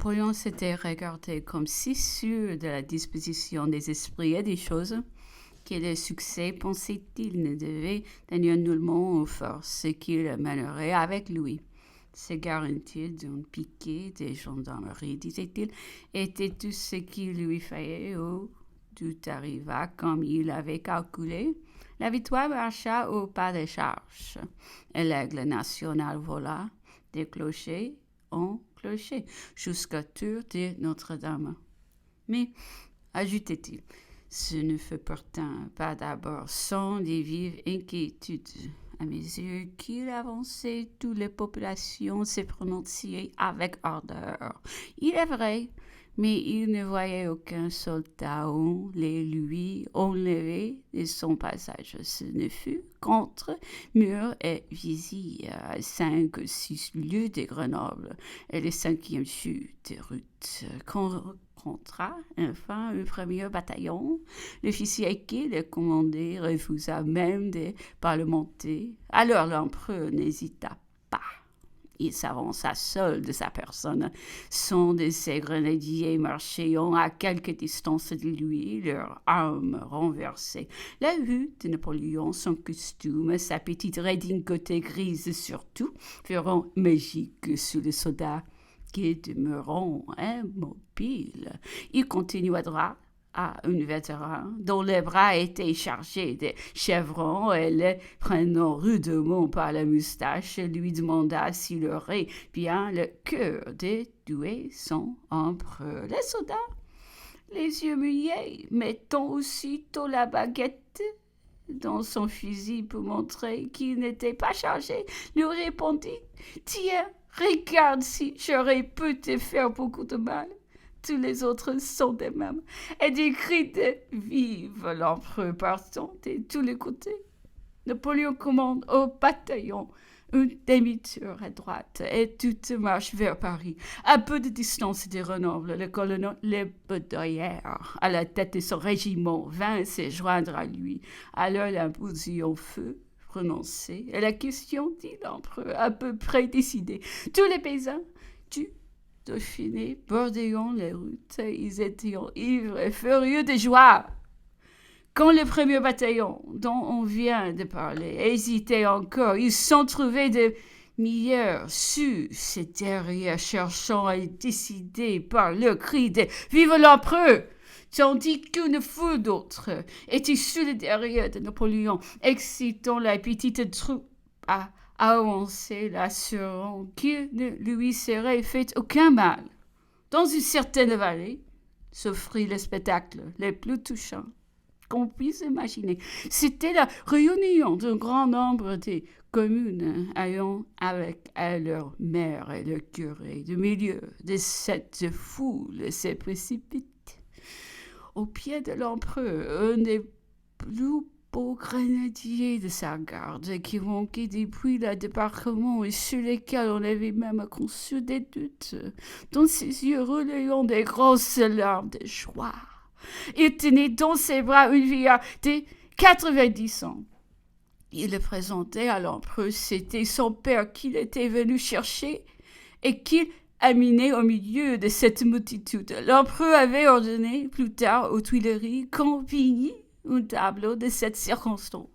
Napoléon s'était regardé comme si sûr de la disposition des esprits et des choses, que le succès, pensait-il, ne devait tenir nullement aux forces qu'il mènerait avec lui. Ces garanties d'un piquet des gendarmeries, disait-il, étaient tout ce qu'il lui fallait où tout arriva comme il avait calculé. La victoire marcha au pas de charge, et l'aigle national vola des clochers en clocher jusqu'à tour de Notre-Dame. Mais, ajoutait-il, ce ne fut pourtant pas d'abord sans des vives inquiétudes. À mesure qu'il avançait, toutes les populations se prononciaient avec ardeur. Il est vrai, mais il ne voyait aucun soldat les lui enlever de son passage. Ce ne fut qu'entre murs et visiers à 5 ou 6 lieues de Grenoble et le 5e jour de route qu'on rencontra enfin un premier bataillon. L'officier qui le commandait refusa même de parlementer. Alors l'empereur n'hésita pas. Il s'avança seul de sa personne. Son de ses grenadiers marchaient à quelque distance de lui, leurs armes renversées. La vue de Napoléon, son costume, sa petite redingote grise surtout, feront magique sous les soldats qui demeurant immobiles. Il continua droit à un vétéran dont les bras étaient chargés de chevrons et le prenant rudement par la moustache, lui demanda s'il aurait bien le cœur de tuer son empereur. Les soldats, les yeux mouillés, mettant aussitôt la baguette dans son fusil pour montrer qu'il n'était pas chargé, lui répondit « Tiens, regarde si j'aurais pu te faire beaucoup de mal. » Tous les autres sont des mêmes. Et des cris de « Vive l'empereur » partant de tous les côtés. Napoléon commande au bataillon une demi-tour à droite et toute marche vers Paris. À peu de distance de Grenoble, le colonel Lebaudoyer, à la tête de son régiment, vint se joindre à lui. Alors l'impulsion fut prononcée et la question, dit l'empereur, à peu près décidée. Tous les paysans du Dauphiné bordaient les routes. Ils étaient ivres et furieux de joie. Quand le premier bataillon, dont on vient de parler, hésitait encore, ils s'en trouvaient de meilleurs sûrs, ces derrière cherchant à être décidés par le cri de « Vive l'empereur !» tandis qu'une foule d'autres étaient sous le derrière de Napoléon, excitant la petite troupe à avancer, l'assurant qu'il ne lui serait fait aucun mal. Dans une certaine vallée s'offrit le spectacle le plus touchant qu'on puisse imaginer. C'était la réunion d'un grand nombre de communes ayant avec elles leur maire et leur curé. Du milieu de cette foule se précipite au pied de l'empereur un des plus beaux grenadiers de sa garde qui manquait depuis le débarquement et sur lesquels on avait même conçu des doutes. Dans ses yeux relayant des grosses larmes de joie. Il tenait dans ses bras une vieille de 90 ans. Il le présentait à l'empereur. C'était son père qu'il était venu chercher et qu'il amenait au milieu de cette multitude. L'empereur avait ordonné plus tard aux Tuileries qu'on peignît un tableau de cette circonstance.